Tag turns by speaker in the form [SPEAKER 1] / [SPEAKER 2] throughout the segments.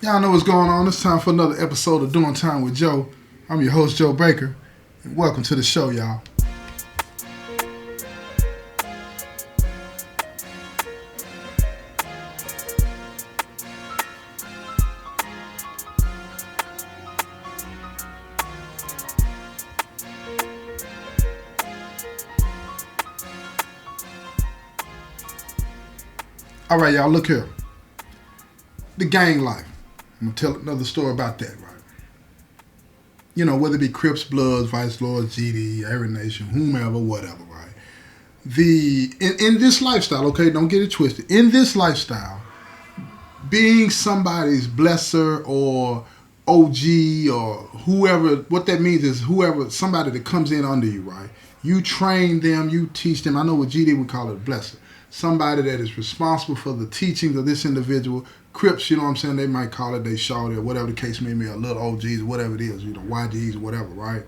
[SPEAKER 1] Y'all know what's going on. It's time for another episode of Doing Time with Joe. I'm your host, Joe Baker, and welcome to the show, y'all. All right, y'all, look here. The gang life. I'm going to tell another story about that, right? You know, whether it be Crips, Bloods, Vice Lords, GD, Every Nation, whomever, whatever, right? In this lifestyle, okay, don't get it twisted. In this lifestyle, being somebody's blesser or OG or whoever, what that means is whoever, somebody that comes in under you, right? You train them, you teach them. I know what GD would call it a blesser. Somebody that is responsible for the teachings of this individual. Crips, you know what I'm saying, they might call it they Shorty or whatever the case may be, or little OGs or whatever it is, you know, YGs or whatever, right?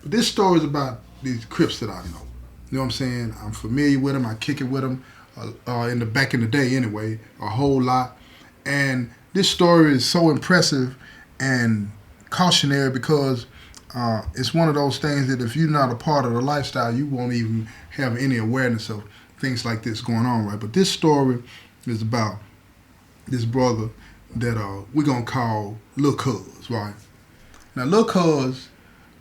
[SPEAKER 1] But this story is about these Crips that I know. You know what I'm saying? I'm familiar with them. I kick it with them back in the day anyway, a whole lot. And this story is so impressive and cautionary because it's one of those things that if you're not a part of the lifestyle, you won't even have any awareness of things like this going on, right? But this story is about this brother that we're going to call Lil Cuz, right? Now, Lil Cuz,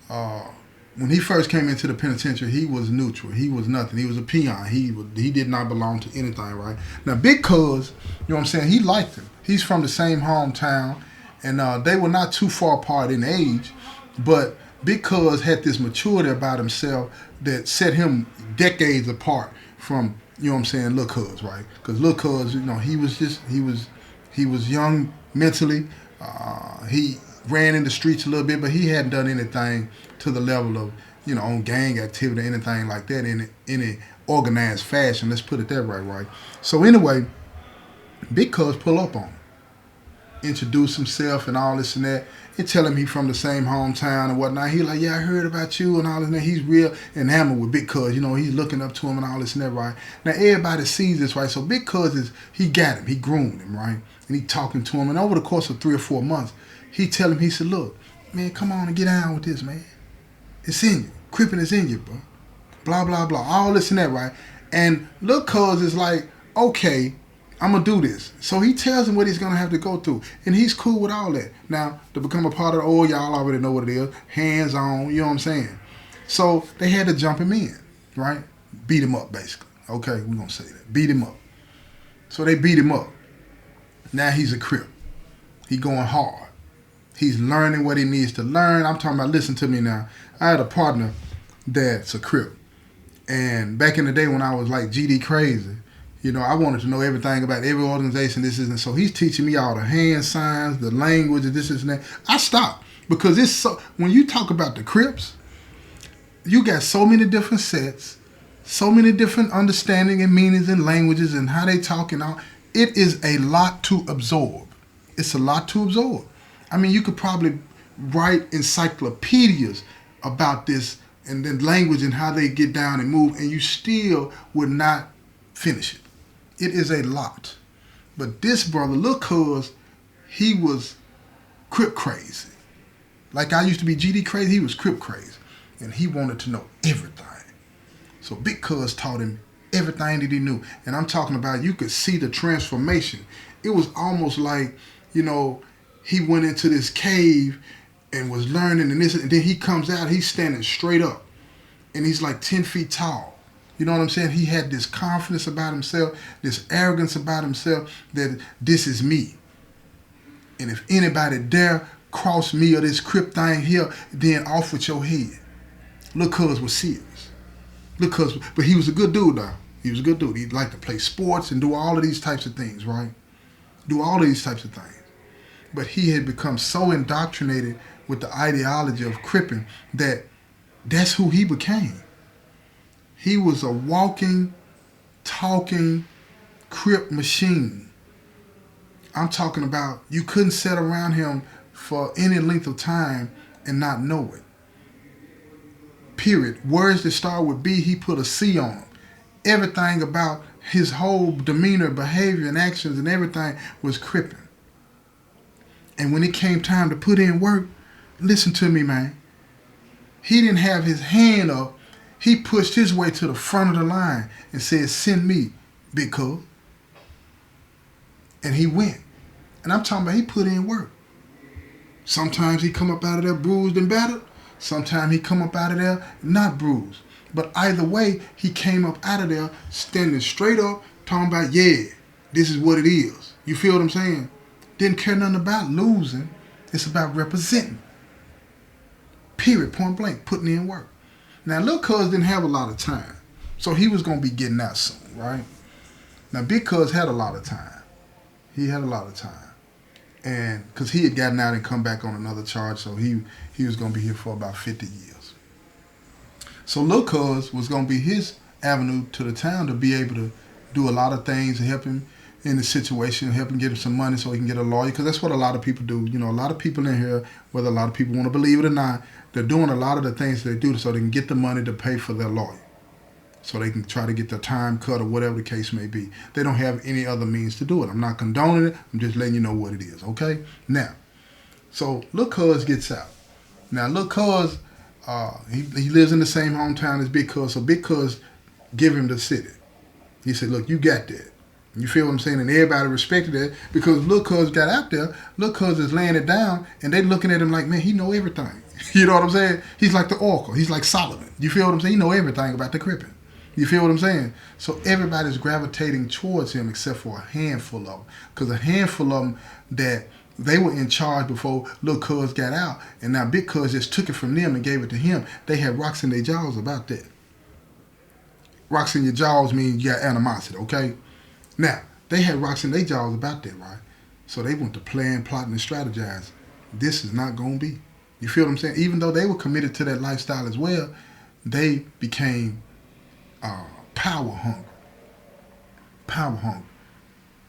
[SPEAKER 1] when he first came into the penitentiary, he was neutral. He was nothing. He was a peon. He did not belong to anything, right? Now, Big Cuz, you know what I'm saying, he liked him. He's from the same hometown, and they were not too far apart in age, but Big Cuz had this maturity about himself that set him decades apart from, you know what I'm saying, Lil Cuz, right? Because Lil Cuz, you know, he was young mentally. He ran in the streets a little bit, but he hadn't done anything to the level of, you know, on gang activity or anything like that in any organized fashion. Let's put it that way, right? So anyway, Big Cuz pull up on him, introduce himself and all this and that, and tell him he from the same hometown and whatnot. He like, yeah, I heard about you and all this and that. He's real enamored with Big Cuz. You know, he's looking up to him and all this and that, right? Now, everybody sees this, right? So Big Cuz he got him. He groomed him, right? And he talking to him. And over the course of 3 or 4 months, he tell him, he said, look, man, come on and get down with this, man. It's in you. Crippin' is in you, bro. Blah, blah, blah. All this and that, right? And Lil Cuz is like, okay, I'm going to do this. So he tells him what he's going to have to go through. And he's cool with all that. Now, to become a part of the, y'all already know what it is. Hands on, you know what I'm saying? So they had to jump him in, right? Beat him up, basically. Okay, we're going to say that. Beat him up. So they beat him up. Now he's a Crip. He going hard. He's learning what he needs to learn. I'm talking about, listen to me now. I had a partner that's a Crip. And back in the day when I was like GD crazy, you know, I wanted to know everything about every organization, this isn't. So he's teaching me all the hand signs, the language, this and that. I stopped because it's so, when you talk about the Crips, you got so many different sets, so many different understanding and meanings and languages and how they talk and all. It is a lot to absorb. It's a lot to absorb. I mean, you could probably write encyclopedias about this and then language and how they get down and move, and you still would not finish it. It is a lot. But this brother, Lil Cuz, he was Crip crazy. Like I used to be GD crazy, he was Crip crazy. And he wanted to know everything. So Big Cuz taught him everything that he knew. And I'm talking about, you could see the transformation. It was almost like, you know, he went into this cave and was learning and this, and then he comes out, he's standing straight up. And he's like 10 feet tall. You know what I'm saying? He had this confidence about himself, this arrogance about himself that this is me. And if anybody dare cross me or this Crip thing here, then off with your head. Lil Cuz was serious. Lil Cuz, but he was a good dude though. He was a good dude. He liked to play sports and do all of these types of things, right? Do all of these types of things. But he had become so indoctrinated with the ideology of Crippin that that's who he became. He was a walking, talking Crip machine. I'm talking about you couldn't sit around him for any length of time and not know it. Period. Words that start with B, he put a C on them. Everything about his whole demeanor, behavior, and actions and everything was Crippin. And when it came time to put in work, listen to me, man. He didn't have his hand up. He pushed his way to the front of the line and said, send me, big cuz. And he went. And I'm talking about he put in work. Sometimes he come up out of there bruised and battered. Sometimes he come up out of there not bruised. But either way, he came up out of there standing straight up, talking about, yeah, this is what it is. You feel what I'm saying? Didn't care nothing about losing. It's about representing. Period, point blank, putting in work. Now, Lil Cuz didn't have a lot of time. So he was going to be getting out soon, right? Now, Big Cuz had a lot of time. He had a lot of time. And because he had gotten out and come back on another charge, so he was going to be here for about 50 years. So Lil Cuz was going to be his avenue to the town to be able to do a lot of things to help him in the situation, help him get him some money so he can get a lawyer, because that's what a lot of people do. You know, a lot of people in here, whether a lot of people want to believe it or not, they're doing a lot of the things they do so they can get the money to pay for their lawyer, so they can try to get their time cut or whatever the case may be. They don't have any other means to do it. I'm not condoning it. I'm just letting you know what it is, okay? Now, so Lil Cuz gets out. Now, Lil Cuz, he lives in the same hometown as Big Cuz, so Big Cuz give him the city. He said, look, you got that. You feel what I'm saying? And everybody respected that because Lil Cuz got out there. Lil Cuz is laying it down, and they looking at him like, man, he know everything. You know what I'm saying? He's like the Oracle. He's like Solomon. You feel what I'm saying? He know everything about the Crippin'. You feel what I'm saying? So everybody's gravitating towards him except for a handful of them. Because a handful of them that they were in charge before Lil Cuz got out, and now Big Cuz just took it from them and gave it to him. They had rocks in their jaws about that. Rocks in your jaws mean you got animosity, okay? Now, they had rocks in their jaws about that, right? So they went to plan, plotting, and strategize. This is not going to be. You feel what I'm saying? Even though they were committed to that lifestyle as well, they became power hungry. Power hungry.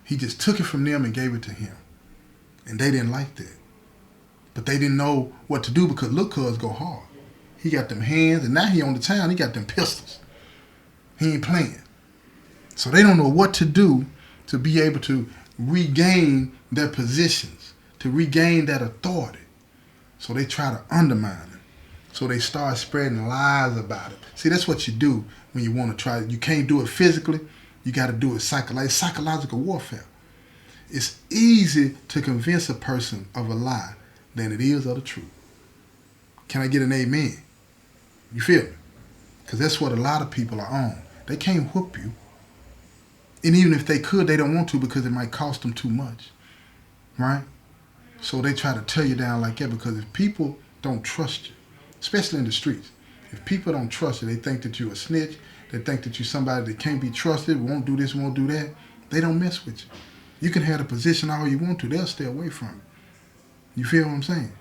[SPEAKER 1] He just took it from them and gave it to him. And they didn't like that. But they didn't know what to do because Lil Cuz go hard. He got them hands, and now he on the town, he got them pistols. He ain't playing. So they don't know what to do to be able to regain their positions, to regain that authority. So they try to undermine it. So they start spreading lies about it. See, that's what you do when you want to try it. You can't do it physically. You got to do it psychological warfare. It's easy to convince a person of a lie than it is of the truth. Can I get an amen? You feel me? Because that's what a lot of people are on. They can't whoop you. And even if they could, they don't want to because it might cost them too much. Right? So they try to tear you down like that because if people don't trust you, especially in the streets, if people don't trust you, they think that you're a snitch, they think that you're somebody that can't be trusted, won't do this, won't do that, they don't mess with you. You can have a position all you want to, they'll stay away from it. You feel what I'm saying?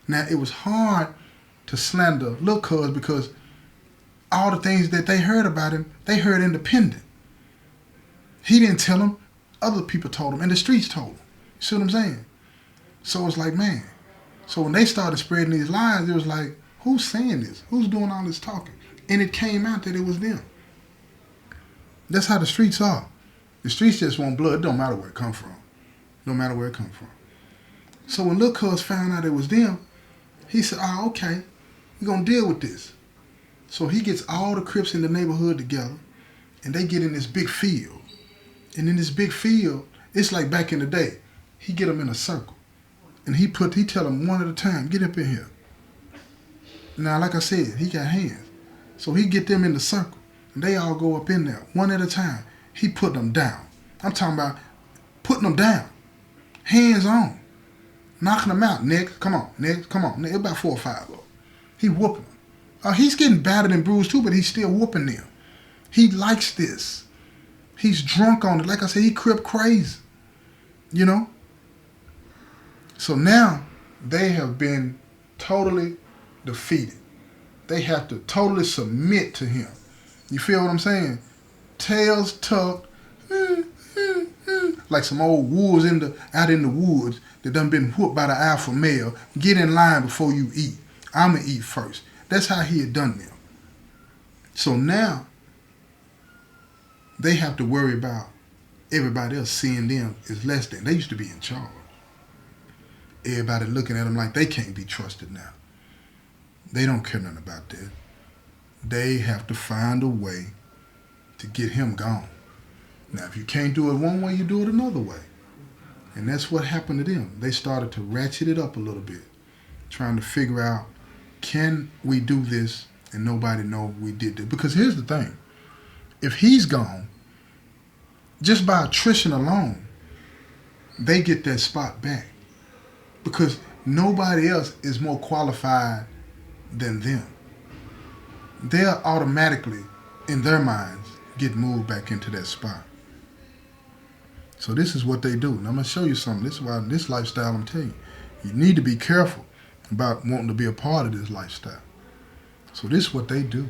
[SPEAKER 1] Now, it was hard to slander Lil Cuz because all the things that they heard about him, they heard independent. He didn't tell them, other people told him, and the streets told him. You see what I'm saying? So it's like, man. So when they started spreading these lies, it was like, who's saying this? Who's doing all this talking? And it came out that it was them. That's how the streets are. The streets just want blood. It don't matter where it come from. No matter where it come from. So when Lil Cuz found out it was them, he said, oh, okay, we're going to deal with this. So he gets all the Crips in the neighborhood together, and they get in this big field. And in this big field, it's like back in the day. He get them in a circle. And he tell them one at a time, get up in here. Now, like I said, he got hands. So he get them in the circle. And they all go up in there, one at a time. He put them down. I'm talking about putting them down. Hands on. Knocking them out. Next, come on. Next, come on. Next, about 4 or 5 of them. He whooping them. He's getting battered and bruised too, but he's still whooping them. He likes this. He's drunk on it. Like I said, he Crip crazy. You know? So now they have been totally defeated. They have to totally submit to him. You feel what I'm saying? Tails tucked, like some old wolves out in the woods that done been whooped by the alpha male. Get in line before you eat. I'ma eat first. That's how he had done them. So now they have to worry about everybody else seeing them as less than. They used to be in charge. Everybody looking at him like they can't be trusted now. They don't care nothing about that. They have to find a way to get him gone. Now, if you can't do it one way, you do it another way. And that's what happened to them. They started to ratchet it up a little bit, trying to figure out, can we do this and nobody know we did this? Because here's the thing. If he's gone, just by attrition alone, they get that spot back. Because nobody else is more qualified than them. They'll automatically, in their minds, get moved back into that spot. So this is what they do. And I'm going to show you something. This is why this lifestyle, I'm telling you, you need to be careful about wanting to be a part of this lifestyle. So this is what they do.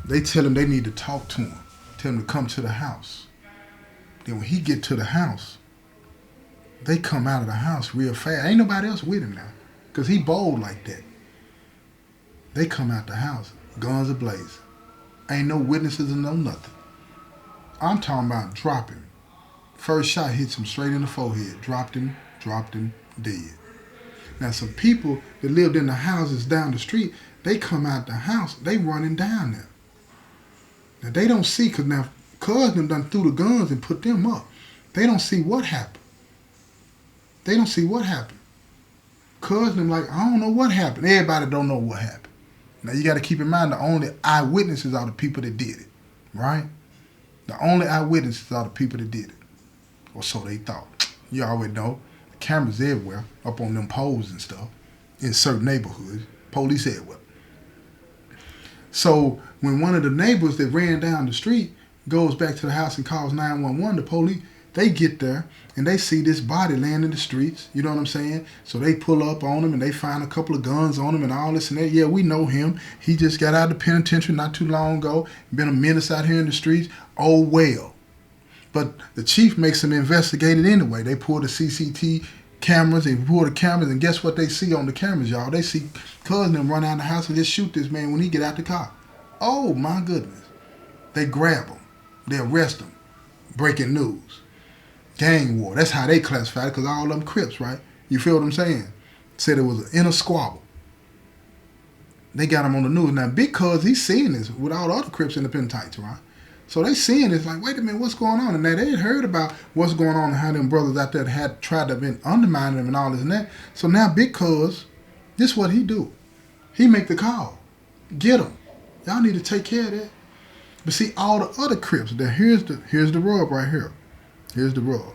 [SPEAKER 1] They tell him they need to talk to him. Tell him to come to the house. Then when he get to the house, they come out of the house real fast. Ain't nobody else with him now, because he bold like that. They come out the house, guns ablaze. Ain't no witnesses and no nothing. I'm talking about dropping. First shot hits him straight in the forehead. Dropped him, dead. Now some people that lived in the houses down the street, they come out the house, they running down there. Now they don't see, because now cousin done threw the guns and put them up. They don't see what happened. Cousin like, I don't know what happened. Everybody don't know what happened. Now you got to keep in mind the only eyewitnesses are the people that did it, right? The only eyewitnesses are the people that did it. Or so they thought. You already know. Cameras everywhere, up on them poles and stuff, in certain neighborhoods. Police everywhere. So when one of the neighbors that ran down the street goes back to the house and calls 911, the police, they get there and they see this body laying in the streets. You know what I'm saying? So they pull up on him and they find a couple of guns on him and all this and that. Yeah, we know him. He just got out of the penitentiary not too long ago. Been a menace out here in the streets. Oh, well. But the chief makes them investigate it anyway. They pull the CCTV cameras and pull the cameras, and guess what they see on the cameras, y'all? They see cousin them run out of the house and just shoot this man when he get out the car. Oh, my goodness. They grab him. They arrest him. Breaking news. Gang war. That's how they classify it, because all of them Crips, right? You feel what I'm saying? Said it was an inner squabble. They got him on the news. Now, because he's seeing this with all the other Crips in the penitentiary, right? So they seeing this like, wait a minute, what's going on? And now they had heard about what's going on and how them brothers out there had tried to been undermining them and all this and that. So now because this is what he do. He make the call. Get them. Y'all need to take care of that. But see, all the other Crips, here's the rub right here. Here's the rub.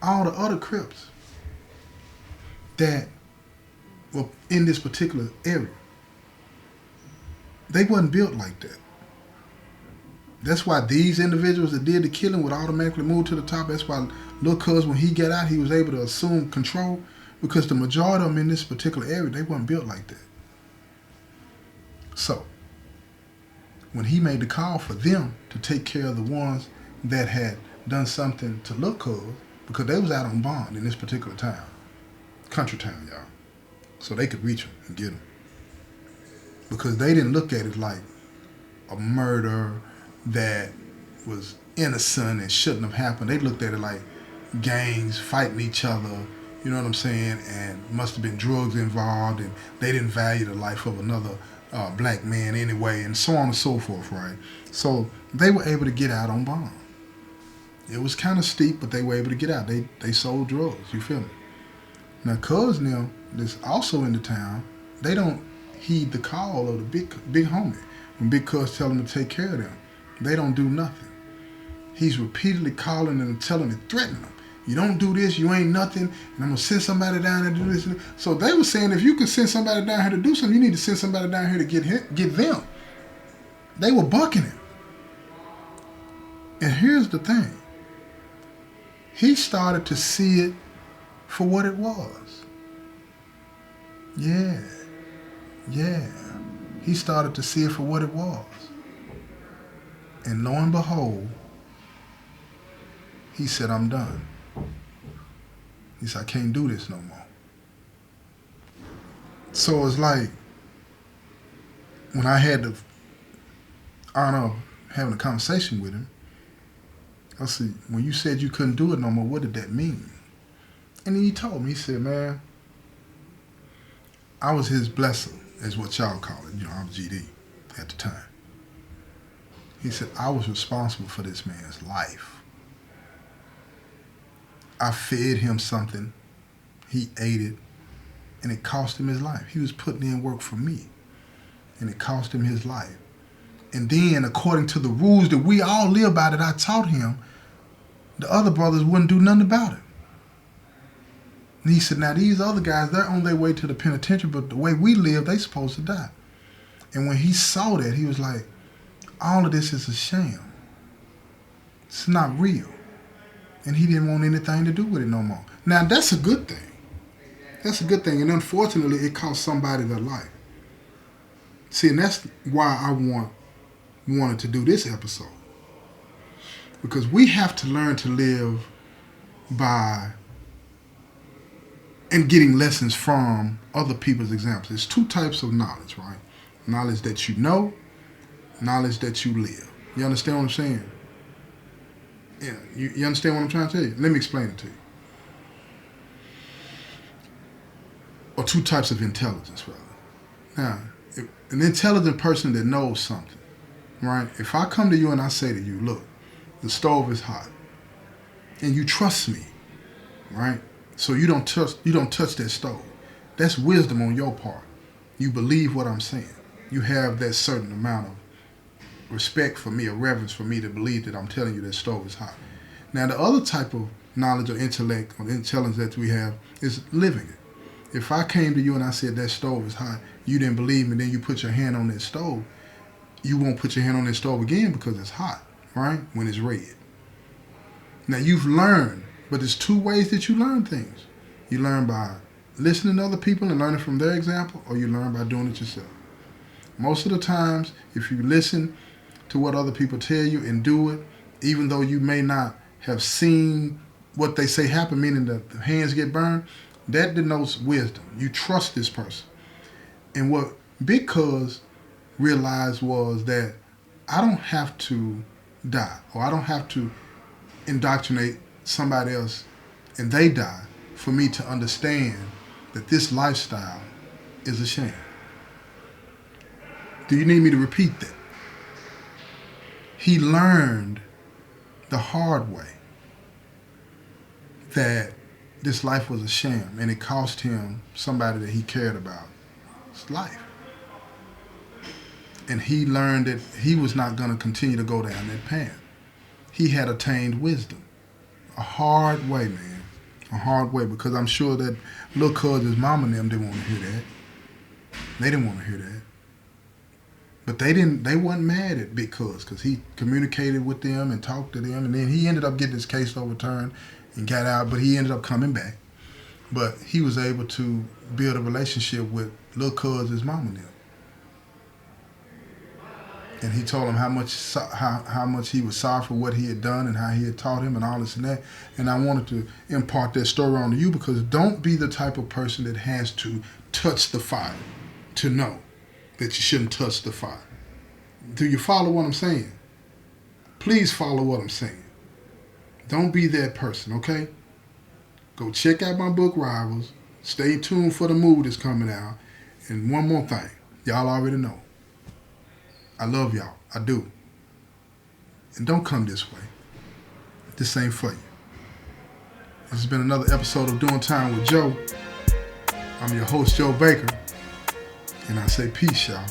[SPEAKER 1] All the other Crips that were in this particular area, they wasn't built like that. That's why these individuals that did the killing would automatically move to the top. That's why Lil Cuz, when he got out, he was able to assume control, because the majority of them in this particular area, they weren't built like that. So, when he made the call for them to take care of the ones that had done something to Lil Cuz, because they was out on bond in this particular town, country town, y'all, so they could reach him and get him. Because they didn't look at it like a murder that was innocent and shouldn't have happened. They looked at it like gangs fighting each other, you know what I'm saying, and must have been drugs involved, and they didn't value the life of another black man anyway, and so on and so forth, right? So they were able to get out on bond. It was kind of steep, but they were able to get out. They sold drugs, you feel me? Now, Cuz now, that's also in the town, they don't heed the call of the big homie. When Big Cuz tell them to take care of them, they don't do nothing. He's repeatedly calling and telling and threatening them. You don't do this, you ain't nothing, and I'm going to send somebody down there to do this. So they were saying, if you could send somebody down here to do something, you need to send somebody down here to get them. They were bucking him. And here's the thing. He started to see it for what it was. Yeah. He started to see it for what it was. And lo and behold, he said, I'm done. He said, I can't do this no more. So it's like, when I had the honor of having a conversation with him, I said, when you said you couldn't do it no more, what did that mean? And then he told me, he said, man, I was his blesser, is what y'all call it. I was GD at the time. He said, I was responsible for this man's life. I fed him something, he ate it, and it cost him his life. He was putting in work for me, and it cost him his life. And then, according to the rules that we all live by that I taught him, the other brothers wouldn't do nothing about it. And he said, now these other guys, they're on their way to the penitentiary, but the way we live, they supposed to die. And when he saw that, he was like, all of this is a sham. It's not real. And he didn't want anything to do with it no more. Now, that's a good thing. That's a good thing. And unfortunately, it cost somebody their life. See, and that's why I wanted to do this episode. Because we have to learn to live by and getting lessons from other people's examples. There's two types of knowledge, right? Knowledge that you know, knowledge that you live. You understand what I'm saying? Yeah, you understand what I'm trying to tell you? Let me explain it to you. Or two types of intelligence, rather. Now, an intelligent person that knows something, right? If I come to you and I say to you, look, the stove is hot, and you trust me, right? So you don't touch that stove. That's wisdom on your part. You believe what I'm saying. You have that certain amount of respect for me or reverence for me to believe that I'm telling you that stove is hot. Now, the other type of knowledge or intellect or intelligence that we have is living it. If I came to you and I said that stove is hot, you didn't believe me, then you put your hand on that stove, you won't put your hand on that stove again because it's hot, right? When it's red. Now, you've learned, but there's two ways that you learn things. You learn by listening to other people and learning from their example, or you learn by doing it yourself. Most of the times, if you listen to what other people tell you and do it, even though you may not have seen what they say happen, meaning that the hands get burned, that denotes wisdom. You trust this person. And what Big Cuz realized was that I don't have to die, or I don't have to indoctrinate somebody else and they die for me to understand that this lifestyle is a shame. Do you need me to repeat that? He learned the hard way that this life was a sham, and it cost him somebody that he cared about his life. And he learned that he was not going to continue to go down that path. He had attained wisdom. A hard way, man. A hard way, because I'm sure that little cuz's mama and them didn't want to hear that. They didn't want to hear that. But they wasn't mad at Big Cuz because he communicated with them and talked to them, and then he ended up getting his case overturned and got out, but he ended up coming back. But he was able to build a relationship with little cuz's mama and them. And he told him how much he was sorry for what he had done and how he had taught him and all this and that. And I wanted to impart that story on to you, because don't be the type of person that has to touch the fire to know that you shouldn't touch the fire. Do you follow what I'm saying? Please follow what I'm saying. Don't be that person, okay? Go check out my book, Rivals. Stay tuned for the movie that's coming out. And one more thing. Y'all already know. I love y'all. I do. And don't come this way. This ain't for you. This has been another episode of Doing Time with Joe. I'm your host, Joe Baker. And I say peace, y'all.